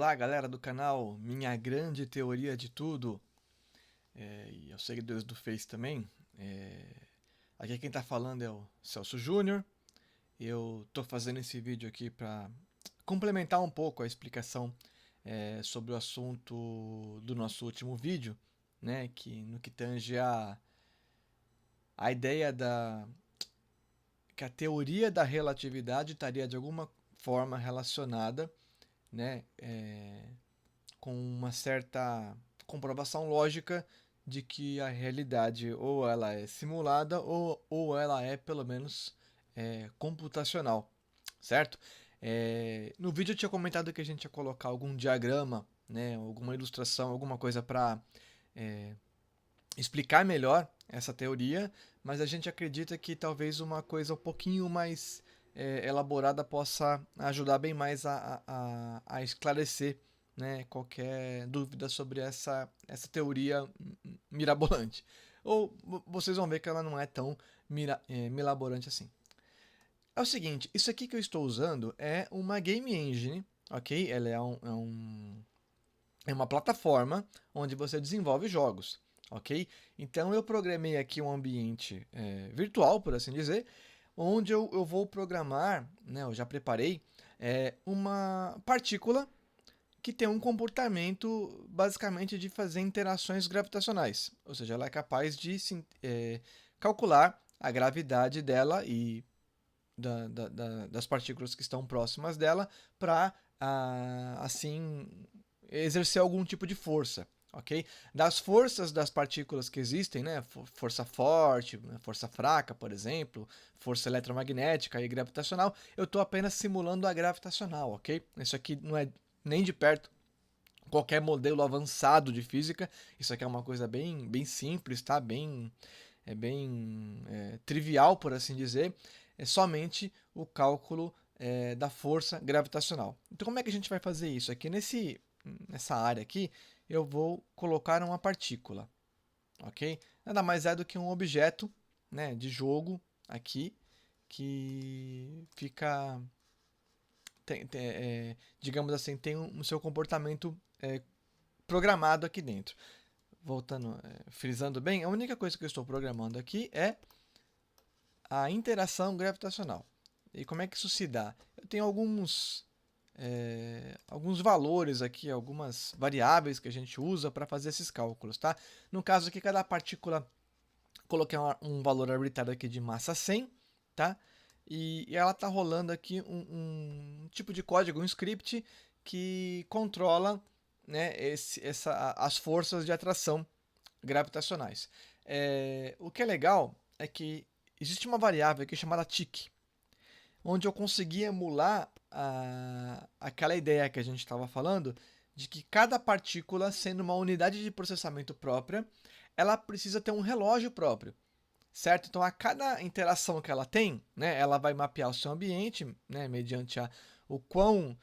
Olá, galera do canal Minha Grande Teoria de Tudo, e aos seguidores do Face também. Aqui quem está falando é o Celso Júnior. Eu estou fazendo esse vídeo aqui para complementar um pouco a explicação sobre o assunto do nosso último vídeo, né, no que tange a ideia que a teoria da relatividade estaria de alguma forma relacionada, né, com uma certa comprovação lógica de que a realidade ou ela é simulada ou ela é pelo menos computacional, certo? No vídeo eu tinha comentado que a gente ia colocar algum diagrama, né, alguma ilustração, alguma coisa para explicar melhor essa teoria, mas a gente acredita que talvez uma coisa um pouquinho mais elaborada possa ajudar bem mais a esclarecer, né, qualquer dúvida sobre essa teoria mirabolante. Ou vocês vão ver que ela não é tão mirabolante assim. É o seguinte, isso aqui que eu estou usando é uma game engine, ok? Ela é uma plataforma onde você desenvolve jogos, ok? Então eu programei aqui um ambiente virtual, por assim dizer, onde eu vou programar, né, eu já preparei, uma partícula que tem um comportamento basicamente de fazer interações gravitacionais, ou seja, ela é capaz de calcular a gravidade dela e das partículas que estão próximas dela para assim exercer algum tipo de força, ok? Das forças das partículas que existem, né, força forte, força fraca, por exemplo, força eletromagnética e gravitacional, eu estou apenas simulando a gravitacional, ok? Isso aqui não é nem de perto qualquer modelo avançado de física, isso aqui é uma coisa bem simples, tá? Bem trivial, por assim dizer, é somente o cálculo da força gravitacional. Então como é que a gente vai fazer isso? Aqui nessa área aqui, eu vou colocar uma partícula, ok? Nada mais é do que um objeto, né, de jogo aqui, que fica, digamos assim, tem o seu comportamento programado aqui dentro. Voltando, frisando bem, a única coisa que eu estou programando aqui é a interação gravitacional. E como é que isso se dá? Eu tenho alguns valores aqui, algumas variáveis que a gente usa para fazer esses cálculos, tá? No caso aqui, cada partícula, coloquei um valor arbitrário aqui de massa 100, tá? E ela está rolando aqui um tipo de código, um script que controla, né, as forças de atração gravitacionais. O que é legal é que existe uma variável aqui chamada TIC, onde eu consegui emular aquela ideia que a gente estava falando, de que cada partícula, sendo uma unidade de processamento própria, ela precisa ter um relógio próprio, certo? Então, a cada interação que ela tem, né, ela vai mapear o seu ambiente, né, mediante o quão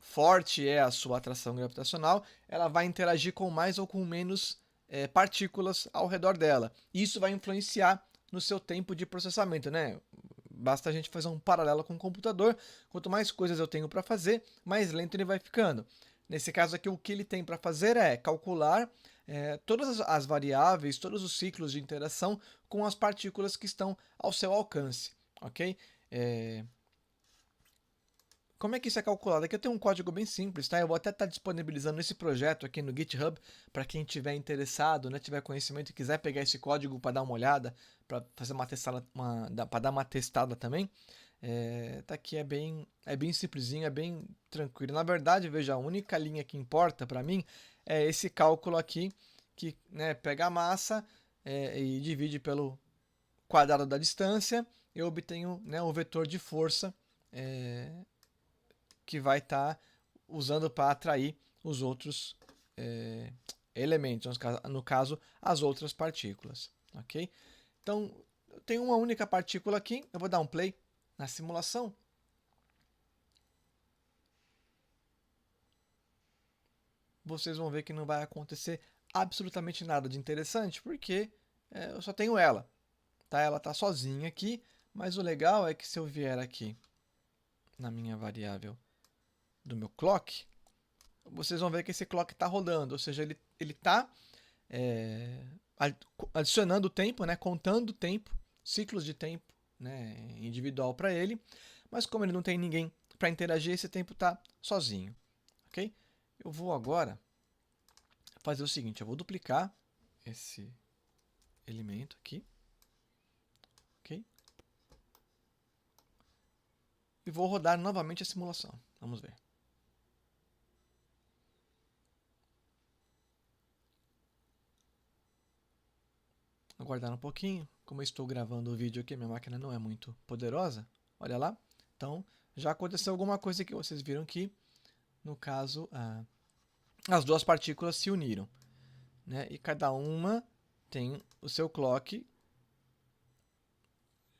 forte é a sua atração gravitacional, ela vai interagir com mais ou com menos partículas ao redor dela. Isso vai influenciar no seu tempo de processamento, né? Basta a gente fazer um paralelo com o computador. Quanto mais coisas eu tenho para fazer, mais lento ele vai ficando. Nesse caso aqui, o que ele tem para fazer é calcular todas as variáveis, todos os ciclos de interação com as partículas que estão ao seu alcance, ok? Como é que isso é calculado? Aqui eu tenho um código bem simples, tá? Eu vou até estar disponibilizando esse projeto aqui no GitHub para quem tiver interessado, né, tiver conhecimento e quiser pegar esse código para dar uma olhada, para fazer uma testada, para dar uma testada também. Tá aqui, é bem simplesinho, é bem tranquilo. Na verdade, veja, a única linha que importa para mim é esse cálculo aqui, que, né, pega a massa e divide pelo quadrado da distância, eu obtenho, né, o vetor de força que vai estar usando para atrair os outros elementos, no caso, as outras partículas, ok? Então, eu tenho uma única partícula aqui, eu vou dar um play na simulação. Vocês vão ver que não vai acontecer absolutamente nada de interessante, porque eu só tenho ela, tá? Ela está sozinha aqui, mas o legal é que se eu vier aqui na minha variável do meu clock, vocês vão ver que esse clock está rodando, ou seja, ele está adicionando tempo, né, contando tempo, ciclos de tempo, né, individual para ele, mas como ele não tem ninguém para interagir, esse tempo está sozinho, ok? Eu vou agora fazer o seguinte, eu vou duplicar esse elemento aqui, ok? E vou rodar novamente a simulação, vamos ver. Aguardar um pouquinho, como eu estou gravando o vídeo aqui, minha máquina não é muito poderosa, olha lá. Então, já aconteceu alguma coisa que vocês viram que, no caso, as duas partículas se uniram, né? E cada uma tem o seu clock.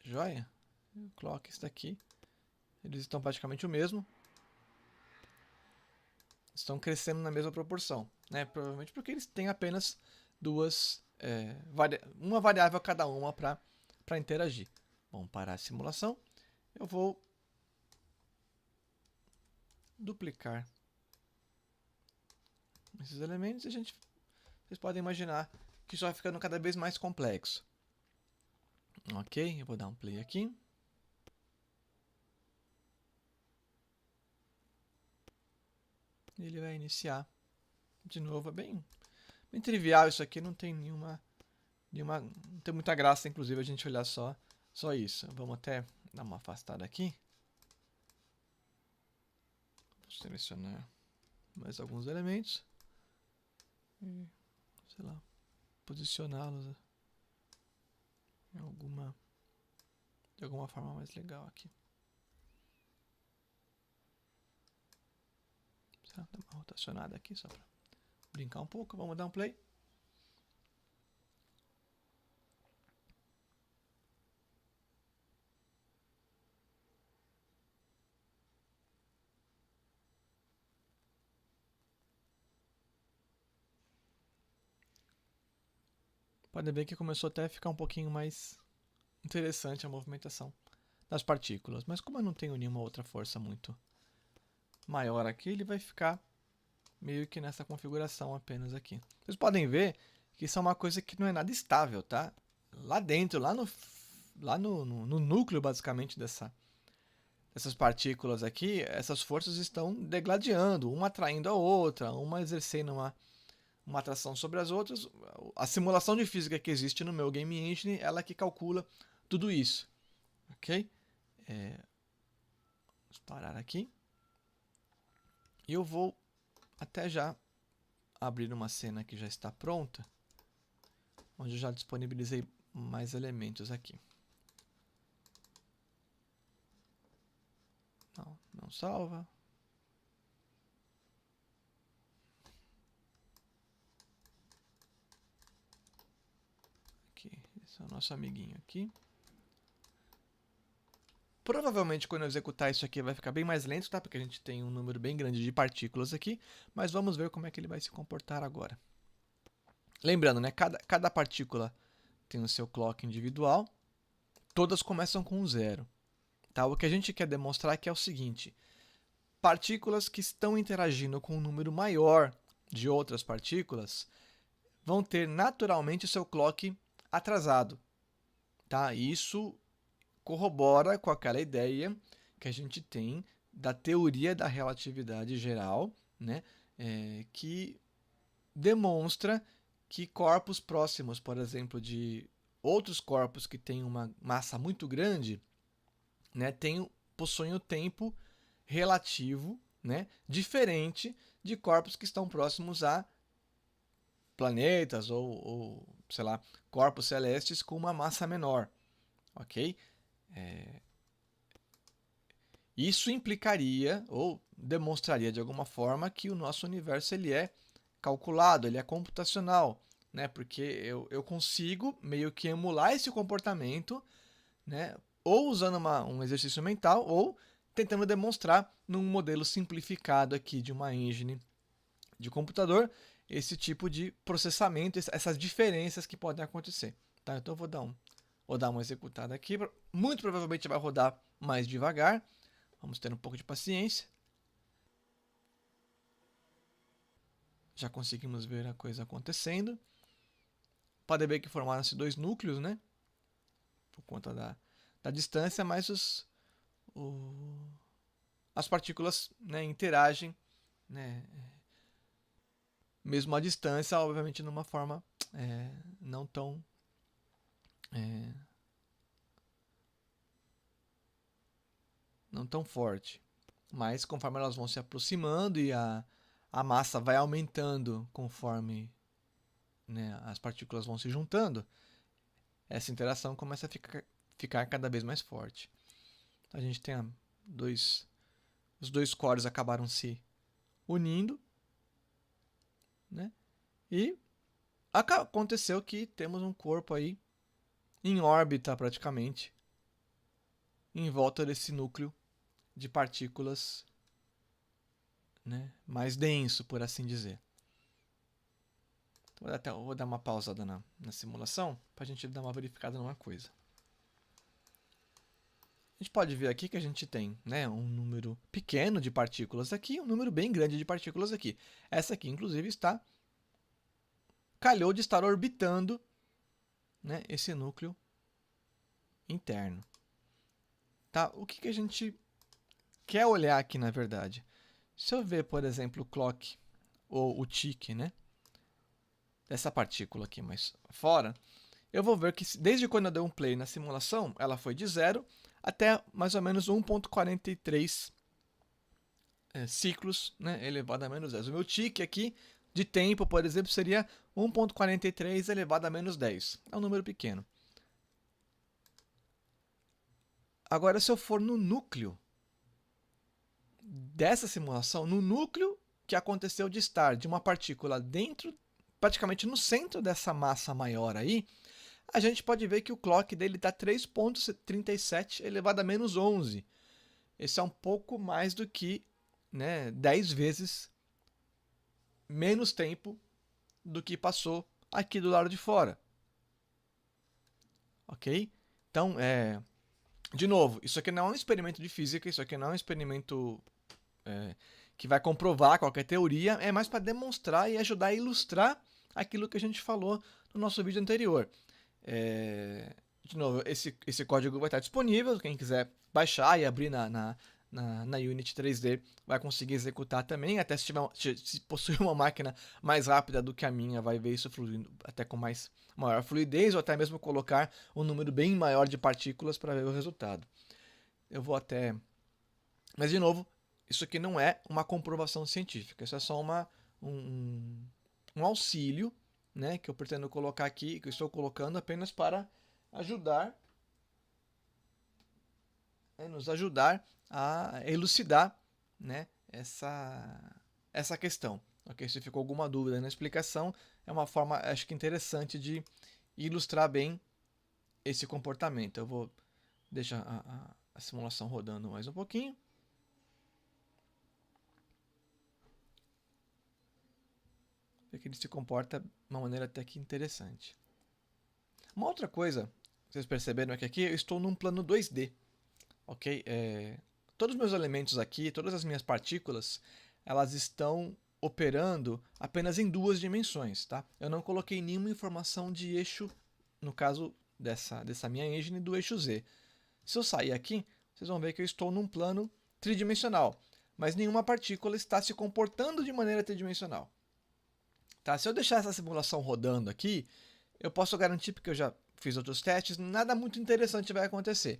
Joia? O clock está aqui. Eles estão praticamente o mesmo. Estão crescendo na mesma proporção, né? Provavelmente porque eles têm apenas uma variável cada uma para interagir. Vamos parar a simulação. Eu vou duplicar esses elementos e vocês podem imaginar que isso vai ficando cada vez mais complexo. Ok, eu vou dar um play aqui. Ele vai iniciar de novo. É bem trivial isso aqui, não tem não tem muita graça, inclusive, a gente olhar só isso. Vamos até dar uma afastada aqui. Vou selecionar mais alguns elementos e, sei lá, posicioná-los de alguma forma mais legal aqui. Dar uma rotacionada aqui só para brincar um pouco. Vamos dar um play. Pode ver que começou até a ficar um pouquinho mais interessante a movimentação das partículas. Mas como eu não tenho nenhuma outra força muito maior aqui, ele vai ficar meio que nessa configuração apenas aqui. Vocês podem ver que isso é uma coisa que não é nada estável, tá? Lá dentro, lá no núcleo, basicamente, dessas partículas aqui, essas forças estão degladiando, uma atraindo a outra, uma exercendo uma atração sobre as outras. A simulação de física que existe no meu Game Engine, ela que calcula tudo isso. Ok? Vamos parar aqui. E eu vou até já abrir uma cena que já está pronta, onde eu já disponibilizei mais elementos aqui. Não salva. Aqui, esse é o nosso amiguinho aqui. Provavelmente quando eu executar isso aqui vai ficar bem mais lento, tá? Porque a gente tem um número bem grande de partículas aqui, mas vamos ver como é que ele vai se comportar agora. Lembrando, né? Cada partícula tem o seu clock individual, todas começam com 0. Tá? O que a gente quer demonstrar aqui é o seguinte: partículas que estão interagindo com um número maior de outras partículas vão ter naturalmente o seu clock atrasado. Tá? Isso corrobora com aquela ideia que a gente tem da teoria da relatividade geral, né? Que demonstra que corpos próximos, por exemplo, de outros corpos que têm uma massa muito grande, né, possuem o tempo relativo, né, diferente de corpos que estão próximos a planetas ou sei lá, corpos celestes com uma massa menor, ok? Isso implicaria ou demonstraria de alguma forma que o nosso universo ele é calculado, ele é computacional, né? Porque eu consigo meio que emular esse comportamento, né? Ou usando um exercício mental ou tentando demonstrar num modelo simplificado aqui de uma engine de computador esse tipo de processamento, essas diferenças que podem acontecer. Tá? Então eu vou dar uma executada aqui. Muito provavelmente vai rodar mais devagar. Vamos ter um pouco de paciência. Já conseguimos ver a coisa acontecendo. Pode ver que formaram-se dois núcleos, né? Por conta da distância, mas as partículas, né, interagem, né, mesmo à distância, obviamente numa forma não tão não tão forte. Mas conforme elas vão se aproximando e a massa vai aumentando conforme, né, as partículas vão se juntando, essa interação começa a ficar cada vez mais forte. A gente tem os dois cores acabaram se unindo, né? E aconteceu que temos um corpo aí em órbita praticamente em volta desse núcleo de partículas, né, mais denso, por assim dizer. Então, vou dar uma pausada na simulação para a gente dar uma verificada numa coisa. A gente pode ver aqui que a gente tem, né, um número pequeno de partículas aqui, um número bem grande de partículas aqui. Essa aqui, inclusive, calhou de estar orbitando, né, esse núcleo interno. Tá? O que a gente quer olhar aqui, na verdade? Se eu ver, por exemplo, o clock ou o tick, né, dessa partícula aqui mais fora, eu vou ver que desde quando eu dei um play na simulação, ela foi de 0 até mais ou menos 1.43 ciclos, né, elevado a menos 10. O meu tick aqui de tempo, por exemplo, seria 1.43 elevado a menos 10. É um número pequeno. Agora, se eu for no núcleo dessa simulação, no núcleo que aconteceu de estar de uma partícula dentro, praticamente no centro dessa massa maior aí, a gente pode ver que o clock dele está 3.37 elevado a menos 11. Esse é um pouco mais do que, né, 10 vezes menos tempo do que passou aqui do lado de fora. Ok? Então, de novo, isso aqui não é um experimento de física, isso aqui não é um experimento que vai comprovar qualquer teoria, é mais para demonstrar e ajudar a ilustrar aquilo que a gente falou no nosso vídeo anterior. De novo, esse código vai estar disponível, quem quiser baixar e abrir na Unity 3D vai conseguir executar também, até se possuir uma máquina mais rápida do que a minha, vai ver isso fluindo até com maior fluidez, ou até mesmo colocar um número bem maior de partículas para ver o resultado. Eu vou até... Mas, de novo, isso aqui não é uma comprovação científica, isso é só um auxílio, né, que eu pretendo colocar aqui, que eu estou colocando apenas para nos ajudar a elucidar, né, essa questão. Okay? Se ficou alguma dúvida na explicação, é uma forma, acho que interessante de ilustrar bem esse comportamento. Eu vou deixar a simulação rodando mais um pouquinho. Ver que ele se comporta de uma maneira até que interessante. Uma outra coisa, vocês perceberam é que aqui eu estou num plano 2D. Ok? Todos os meus elementos aqui, todas as minhas partículas, elas estão operando apenas em duas dimensões. Tá? Eu não coloquei nenhuma informação de eixo, no caso dessa minha engine, do eixo Z. Se eu sair aqui, vocês vão ver que eu estou num plano tridimensional, mas nenhuma partícula está se comportando de maneira tridimensional. Tá? Se eu deixar essa simulação rodando aqui, eu posso garantir, porque eu já fiz outros testes, nada muito interessante vai acontecer.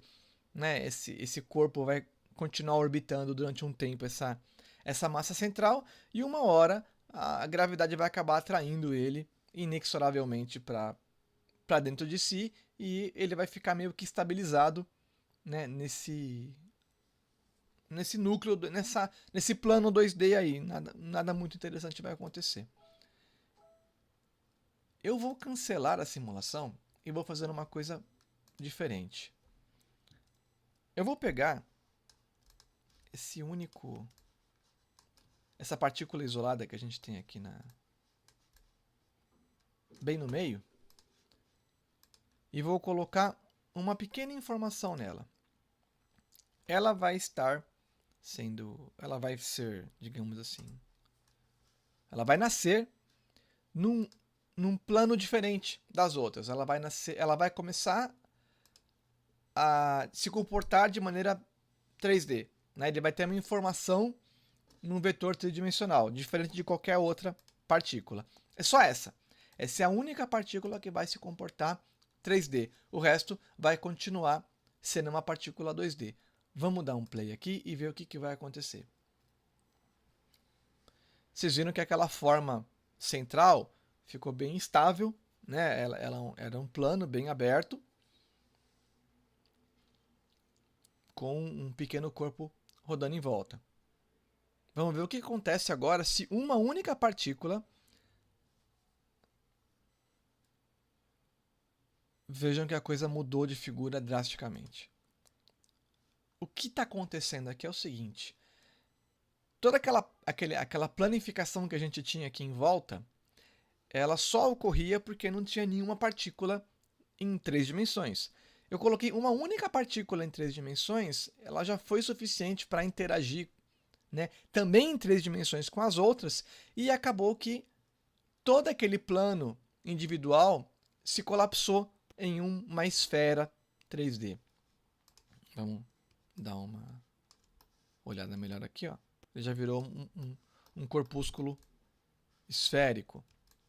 Né? Esse corpo vai continuar orbitando durante um tempo essa massa central, e uma hora a gravidade vai acabar atraindo ele inexoravelmente para dentro de si, e ele vai ficar meio que estabilizado, né, nesse núcleo, nesse plano 2D aí. Nada muito interessante vai acontecer. Eu vou cancelar a simulação e vou fazer uma coisa diferente. Eu vou pegar essa partícula isolada que a gente tem aqui bem no meio, e vou colocar uma pequena informação nela. Ela vai estar ela vai ser, digamos assim, ela vai nascer num plano diferente das outras. Ela vai começar a se comportar de maneira 3D, né? Ele vai ter uma informação num vetor tridimensional, diferente de qualquer outra partícula. É só essa. Essa é a única partícula que vai se comportar 3D. O resto vai continuar sendo uma partícula 2D. Vamos dar um play aqui e ver o que vai acontecer. Vocês viram que aquela forma central ficou bem estável, né? Ela era um plano bem aberto, com um pequeno corpo rodando em volta. Vamos ver o que acontece agora se uma única partícula... Vejam que a coisa mudou de figura drasticamente. O que está acontecendo aqui é o seguinte. Toda aquela planificação que a gente tinha aqui em volta, ela só ocorria porque não tinha nenhuma partícula em 3 dimensões. Eu coloquei uma única partícula em 3 dimensões, ela já foi suficiente para interagir, né, também em 3 dimensões com as outras, e acabou que todo aquele plano individual se colapsou em uma esfera 3D. Vamos dar uma olhada melhor aqui, ó. Ele já virou um corpúsculo esférico.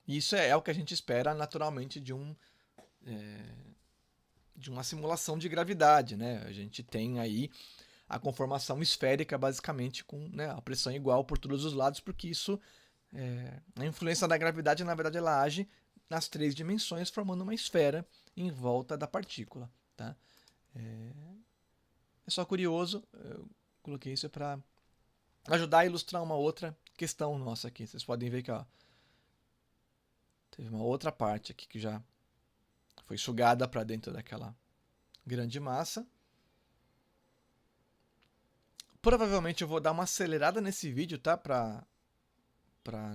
E isso é o que a gente espera naturalmente de uma simulação de gravidade, né? A gente tem aí a conformação esférica basicamente com, né, a pressão igual por todos os lados, porque isso, a influência da gravidade, na verdade, ela age nas 3 dimensões, formando uma esfera em volta da partícula. Tá? É só curioso, eu coloquei isso para ajudar a ilustrar uma outra questão nossa aqui. Vocês podem ver que ó, teve uma outra parte aqui que já foi sugada para dentro daquela grande massa. Provavelmente eu vou dar uma acelerada nesse vídeo, tá? Para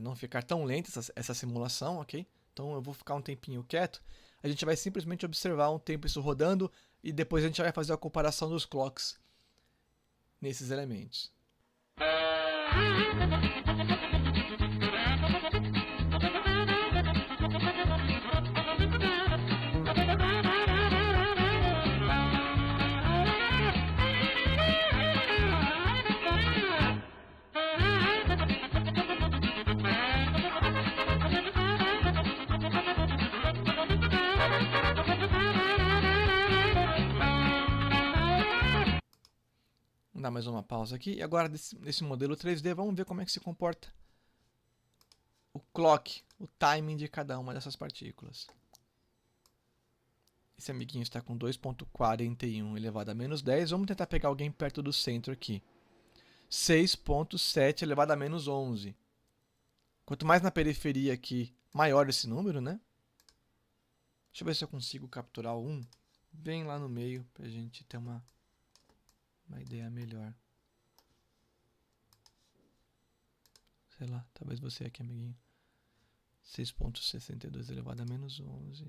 não ficar tão lenta essa simulação, ok? Então eu vou ficar um tempinho quieto. A gente vai simplesmente observar um tempo isso rodando e depois a gente vai fazer a comparação dos clocks nesses elementos. Vamos dar mais uma pausa aqui. E agora, nesse modelo 3D, vamos ver como é que se comporta o clock, o timing de cada uma dessas partículas. Esse amiguinho está com 2,41 elevado a menos 10. Vamos tentar pegar alguém perto do centro aqui. 6,7 elevado a menos 11. Quanto mais na periferia aqui, maior esse número, né? Deixa eu ver se eu consigo capturar o 1 bem lá no meio, para a gente ter uma ideia melhor. Sei lá, talvez você aqui, amiguinho. 6,62 elevado a menos 11.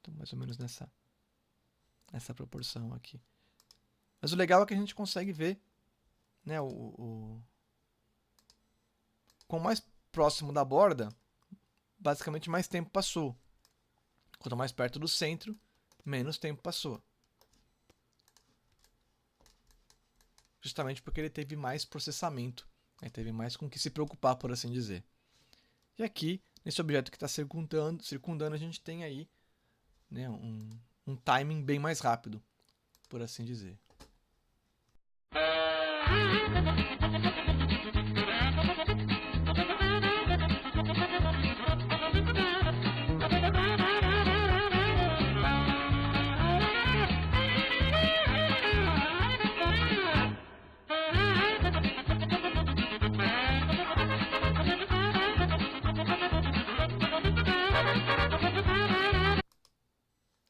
Então, mais ou menos nessa proporção aqui. Mas o legal é que a gente consegue ver, né, quanto mais próximo da borda, basicamente mais tempo passou. Quanto mais perto do centro, menos tempo passou. Justamente porque ele teve mais processamento, né? Teve mais com que se preocupar, por assim dizer. E aqui, nesse objeto que está circundando, a gente tem aí, né, um timing bem mais rápido, por assim dizer.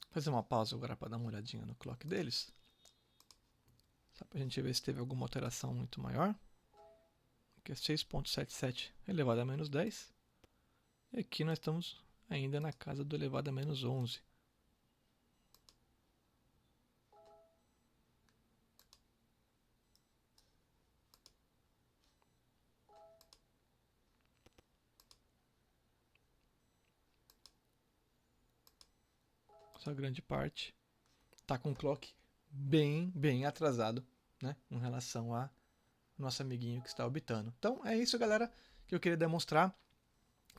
Vou fazer uma pausa agora para dar uma olhadinha no clock deles. Só para a gente ver se teve alguma alteração muito maior. Aqui é 6,77 elevado a menos 10. E aqui nós estamos ainda na casa do elevado a menos 11. sua grande parte está com o clock bem atrasado, né, em relação a nosso amiguinho que está orbitando. Então é isso, galera, que eu queria demonstrar.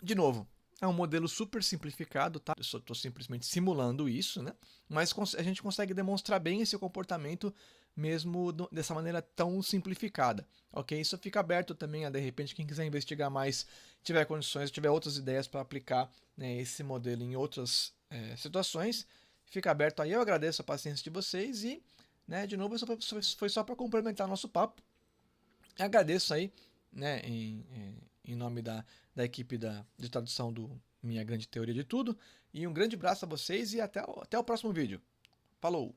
De novo, é um modelo super simplificado, tá? Eu só estou simplesmente simulando isso, né? Mas a gente consegue demonstrar bem esse comportamento mesmo dessa maneira tão simplificada, ok? Isso fica aberto também a, de repente, quem quiser investigar mais, tiver condições, tiver outras ideias para aplicar, né, esse modelo em outras situações, fica aberto aí. Eu agradeço a paciência de vocês e, né, de novo, foi só para complementar nosso papo. Agradeço aí, né, em nome da equipe de tradução do Minha Grande Teoria de Tudo. E um grande abraço a vocês e até o próximo vídeo. Falou!